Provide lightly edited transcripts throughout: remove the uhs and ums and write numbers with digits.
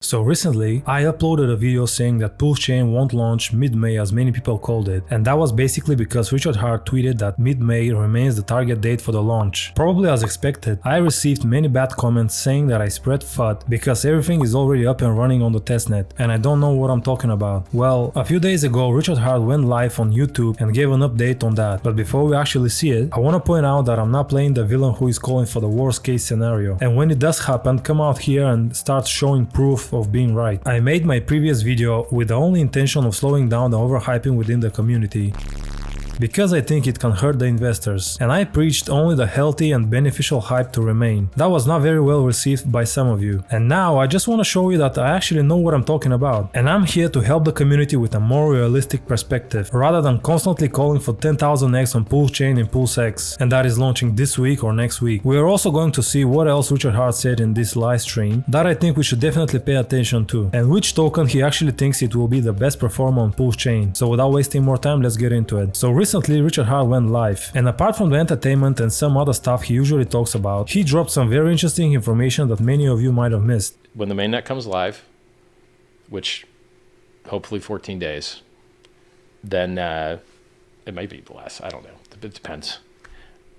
So recently, I uploaded a video saying that PulseChain won't launch mid-May as many people called it, and that was basically because Richard Hart tweeted that mid-May remains the target date for the launch. Probably as expected, I received many bad comments saying that I spread FUD because everything is already up and running on the testnet, and I don't know what I'm talking about. Well, a few days ago Richard Hart went live on YouTube and gave an update on that, but before we actually see it, I wanna point out that I'm not playing the villain who is calling for the worst case scenario, and when it does happen, come out here and start showing proof of being right. I made my previous video with the only intention of slowing down the overhyping within the community, because I think it can hurt the investors, and I preached only the healthy and beneficial hype to remain. That was not very well received by some of you. And now I just want to show you that I actually know what I'm talking about, and I'm here to help the community with a more realistic perspective, rather than constantly calling for 10,000x on PulseChain and PulseX, and that is launching this week or next week. We are also going to see what else Richard Hart said in this live stream that I think we should definitely pay attention to, and which token he actually thinks it will be the best performer on PulseChain. So without wasting more time, let's get into it. So recently Richard Hart went live, and apart from the entertainment and some other stuff he usually talks about, he dropped some very interesting information that many of you might have missed. When the mainnet comes live, which hopefully 14 days, then it might be less, I don't know, it depends.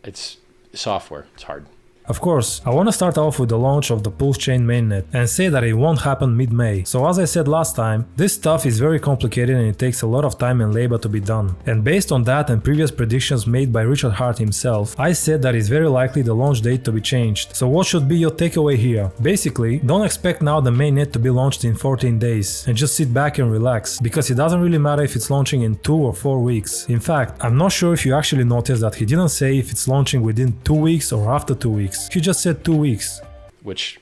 It's software, it's hard. Of course, I want to start off with the launch of the PulseChain mainnet and say that it won't happen mid-May. So as I said last time, this stuff is very complicated and it takes a lot of time and labor to be done. And based on that and previous predictions made by Richard Hart himself, I said that it's very likely the launch date to be changed. So what should be your takeaway here? Basically, don't expect now the mainnet to be launched in 14 days and just sit back and relax, because it doesn't really matter if it's launching in 2 or 4 weeks. In fact, I'm not sure if you actually noticed that he didn't say if it's launching within 2 weeks or after 2 weeks. He just said 2 weeks. Which,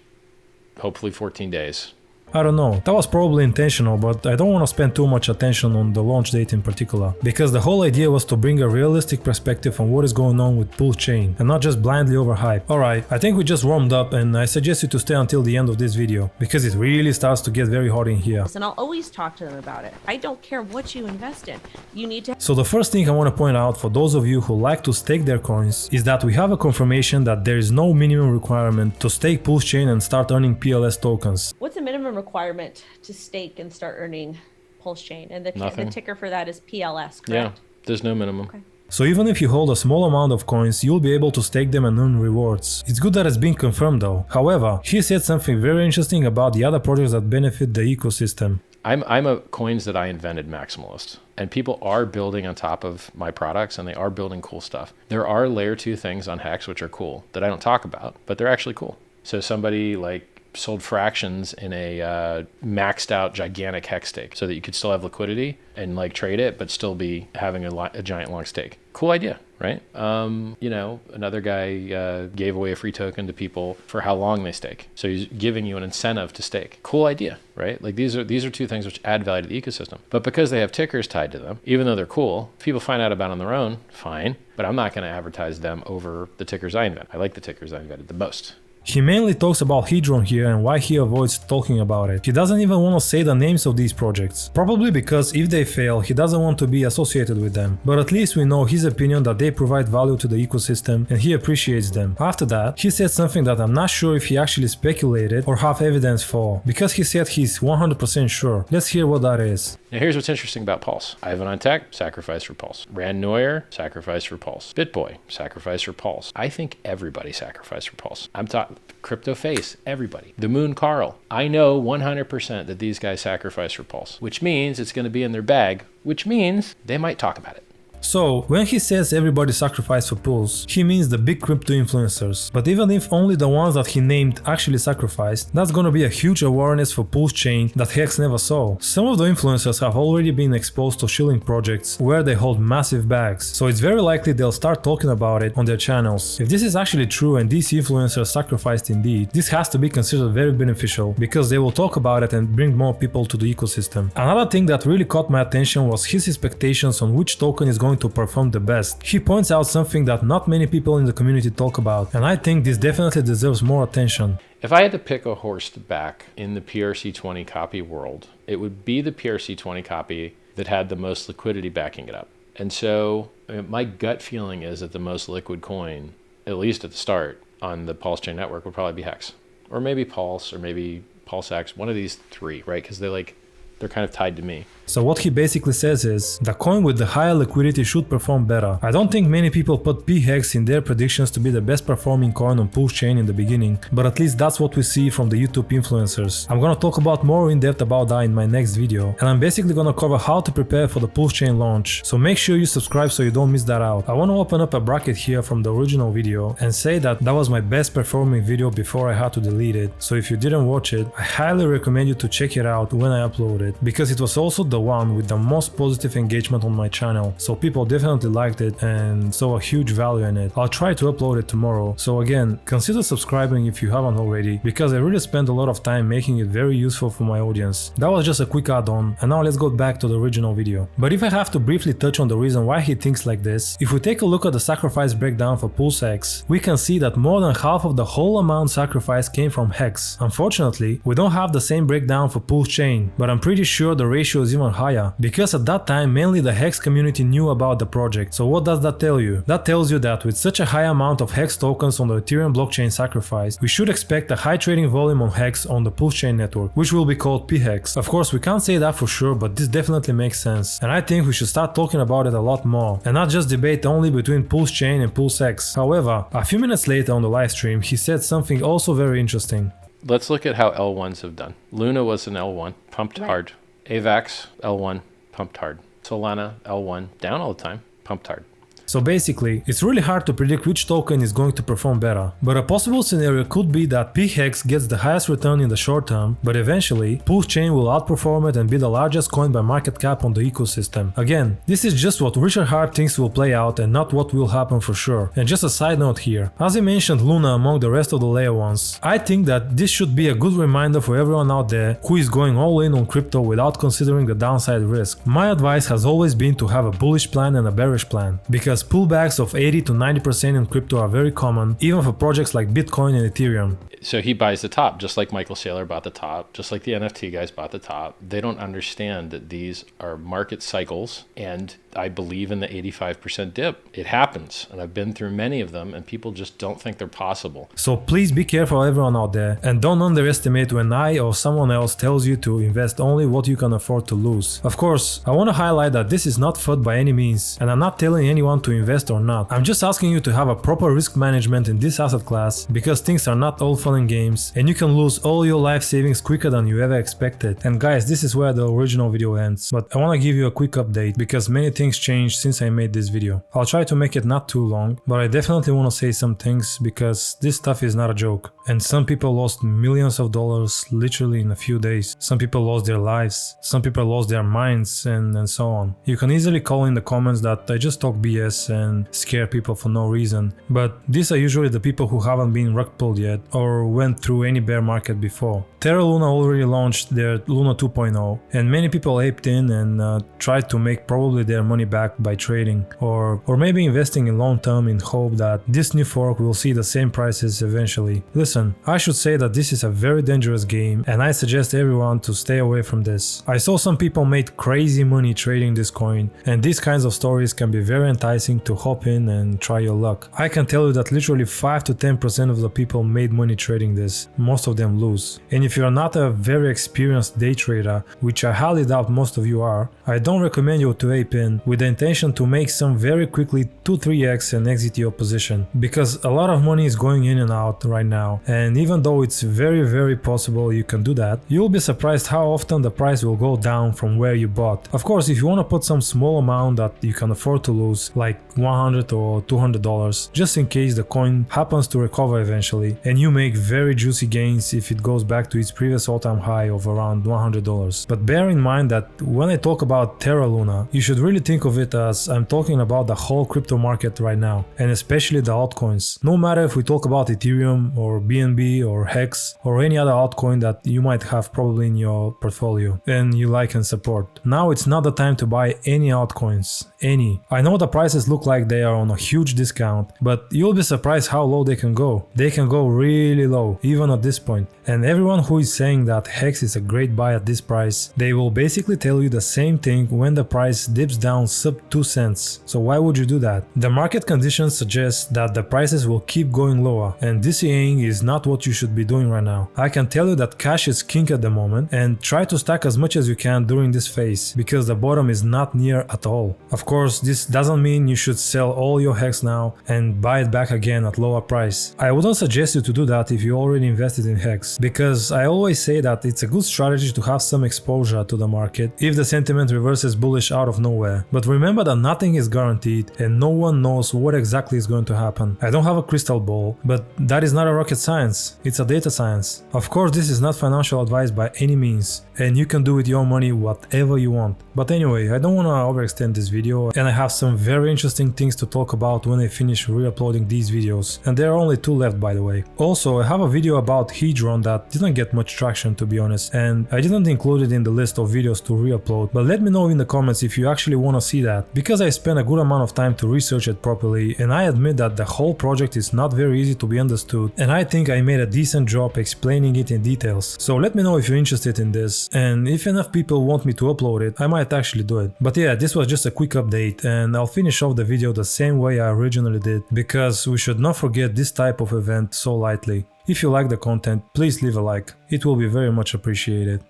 hopefully 14 days. I don't know, that was probably intentional, but I don't want to spend too much attention on the launch date in particular, because the whole idea was to bring a realistic perspective on what is going on with PulseChain and not just blindly overhype. Alright, I think we just warmed up, and I suggest you to stay until the end of this video, because it really starts to get very hot in here. And I'll always talk to them about it. I don't care what you invest in. You need to. So the first thing I want to point out for those of you who like to stake their coins is that we have a confirmation that there is no minimum requirement to stake PulseChain and start earning PLS tokens. What's the minimum requirement to stake and start earning PulseChain? And the ticker for that is PLS, correct? Yeah, there's no minimum. Okay. So even if you hold a small amount of coins, you'll be able to stake them and earn rewards. It's good that it's been confirmed though. However, he said something very interesting about the other projects that benefit the ecosystem. I'm a coins that I invented maximalist, and people are building on top of my products, and they are building cool stuff. There are layer 2 things on Hex which are cool that I don't talk about, but they're actually cool. So somebody like sold fractions in a maxed out gigantic Hex stake so that you could still have liquidity and like trade it, but still be having a giant long stake. Cool idea, right? You know, another guy gave away a free token to people for how long they stake. So he's giving you an incentive to stake. Cool idea, right? Like these are two things which add value to the ecosystem. But because they have tickers tied to them, even though they're cool, if people find out about it on their own, fine. But I'm not going to advertise them over the tickers I invent. I like the tickers I invented the most. He mainly talks about Hedron here and why he avoids talking about it. He doesn't even want to say the names of these projects. Probably because if they fail, he doesn't want to be associated with them. But at least we know his opinion that they provide value to the ecosystem and he appreciates them. After that, he said something that I'm not sure if he actually speculated or have evidence for, because he said he's 100% sure. Let's hear what that is. Now here's what's interesting about Pulse. Ivan on Tech, sacrifice for Pulse. Rand Neuer, sacrifice for Pulse. BitBoy, sacrifice for Pulse. I think everybody sacrificed for Pulse. I'm talking Crypto Face, everybody. The Moon Carl. I know 100% that these guys sacrifice for Pulse, which means it's going to be in their bag, which means they might talk about it. So, when he says everybody sacrificed for Pulse, he means the big crypto influencers. But even if only the ones that he named actually sacrificed, that's gonna be a huge awareness for PulseChain that Hex never saw. Some of the influencers have already been exposed to shilling projects where they hold massive bags, so it's very likely they'll start talking about it on their channels. If this is actually true and these influencers sacrificed indeed, this has to be considered very beneficial because they will talk about it and bring more people to the ecosystem. Another thing that really caught my attention was his expectations on which token is going to perform the best. He points out something that not many people in the community talk about, and I think this definitely deserves more attention. If I had to pick a horse to back in the PRC20 copy world, it would be the PRC20 copy that had the most liquidity backing it up. And so my gut feeling is that the most liquid coin, at least at the start on the PulseChain network, would probably be Hex, or maybe Pulse, or maybe PulseX, one of these three, right? Because they're kind of tied to me. So what he basically says is, the coin with the higher liquidity should perform better. I don't think many people put PHEX in their predictions to be the best performing coin on PulseChain in the beginning, but at least that's what we see from the YouTube influencers. I'm gonna talk about more in depth about that in my next video, and I'm basically gonna cover how to prepare for the PulseChain launch, so make sure you subscribe so you don't miss that out. I wanna open up a bracket here from the original video and say that that was my best performing video before I had to delete it, so if you didn't watch it, I highly recommend you to check it out when I upload it, because it was also the one with the most positive engagement on my channel, so people definitely liked it and saw a huge value in it. I'll try to upload it tomorrow, so again, consider subscribing if you haven't already, because I really spent a lot of time making it very useful for my audience. That was just a quick add-on, and now let's go back to the original video. But if I have to briefly touch on the reason why he thinks like this, if we take a look at the sacrifice breakdown for PulseX, we can see that more than half of the whole amount sacrificed came from Hex. Unfortunately, we don't have the same breakdown for PulseChain, but I'm pretty sure the ratio is even higher, because at that time mainly the Hex community knew about the project. So what does that tell you? That tells you that with such a high amount of Hex tokens on the Ethereum blockchain sacrifice, we should expect a high trading volume on Hex on the PulseChain network, which will be called PHEX. Of course, we can't say that for sure, but this definitely makes sense, and I think we should start talking about it a lot more, and not just debate only between PulseChain and PulseX. However, a few minutes later on the live stream, he said something also very interesting. Let's look at how L1s have done. Luna was an L1, pumped hard. AVAX, L1, pumped hard. Solana, L1, down all the time, pumped hard. So basically, it's really hard to predict which token is going to perform better, but a possible scenario could be that PHEX gets the highest return in the short term, but eventually PulseChain will outperform it and be the largest coin by market cap on the ecosystem. Again, this is just what Richard Hart thinks will play out and not what will happen for sure. And just a side note here, as he mentioned Luna among the rest of the layer ones, I think that this should be a good reminder for everyone out there who is going all in on crypto without considering the downside risk. My advice has always been to have a bullish plan and a bearish plan, because pullbacks of 80 to 90% in crypto are very common, even for projects like Bitcoin and Ethereum. So he buys the top, just like Michael Saylor bought the top, just like the NFT guys bought the top. They don't understand that these are market cycles, and I believe in the 85% dip. It happens, and I've been through many of them, and people just don't think they're possible. So please be careful, everyone out there, and don't underestimate when I or someone else tells you to invest only what you can afford to lose. Of course, I want to highlight that this is not FUD by any means, and I'm not telling anyone to invest or not. I'm just asking you to have a proper risk management in this asset class, because things are not all fun and games, and you can lose all your life savings quicker than you ever expected. And guys, this is where the original video ends, but I want to give you a quick update, because many things changed since I made this video. I'll try to make it not too long, but I definitely want to say some things, because this stuff is not a joke, and some people lost millions of dollars literally in a few days. Some people lost their lives, some people lost their minds, and so on. You can easily call in the comments that I just talk BS and scare people for no reason, but these are usually the people who haven't been rug pulled yet or went through any bear market before. Terra Luna already launched their Luna 2.0, and many people aped in and tried to make probably their money back by trading, or maybe investing in long term in hope that this new fork will see the same prices eventually. Listen, I should say that this is a very dangerous game, and I suggest everyone to stay away from this. I saw some people made crazy money trading this coin, and these kinds of stories can be very enticing to hop in and try your luck. I can tell you that literally 5 to 10% of the people made money trading this, most of them lose. And if you are not a very experienced day trader, which I highly doubt most of you are, I don't recommend you to ape in with the intention to make some very quickly 2-3x and exit your position, because a lot of money is going in and out right now, and even though it's very possible you can do that, you'll be surprised how often the price will go down from where you bought. Of course, if you want to put some small amount that you can afford to lose, like $100 or $200, just in case the coin happens to recover eventually, and you make very juicy gains if it goes back to its previous all-time high of around $100. But bear in mind that when I talk about Terra Luna, you should really think of it as I'm talking about the whole crypto market right now, and especially the altcoins. No matter if we talk about Ethereum or BNB or Hex or any other altcoin that you might have probably in your portfolio and you like and support. Now it's not the time to buy any altcoins. Any. I know the prices look like they are on a huge discount, but you'll be surprised how low they can go. They can go really low, even at this point. And everyone who is saying that Hex is a great buy at this price, they will basically tell you the same thing when the price dips down sub 2 cents. So why would you do that? The market conditions suggest that the prices will keep going lower, and DCAing is not what you should be doing right now. I can tell you that cash is king at the moment, and try to stack as much as you can during this phase, because the bottom is not near at all. Of course, this doesn't mean you should sell all your Hex now and buy it back again at lower price. I wouldn't suggest you to do that if you already invested in Hex, because I always say that it's a good strategy to have some exposure to the market if the sentiment reverses bullish out of nowhere. But remember that nothing is guaranteed and no one knows what exactly is going to happen. I don't have a crystal ball, but that is not a rocket science, it's a data science. Of course, this is not financial advice by any means, and you can do with your money whatever you want. But anyway, I don't want to overextend this video, and I have some very interesting things to talk about when I finish re-uploading these videos, and there are only 2 left, by the way. Also, I have a video about Hedron that didn't get much traction, to be honest, and I didn't include it in the list of videos to re-upload, but let me know in the comments if you actually want to see that, because I spent a good amount of time to research it properly, and I admit that the whole project is not very easy to be understood, and I think I made a decent job explaining it in details. So let me know if you're interested in this, and if enough people want me to upload it, I might actually do it. But yeah, this was just a quick update, and I'll finish off the video the same way I originally did, because we should not forget this type of event so lightly. If you like the content, please leave a like, it will be very much appreciated.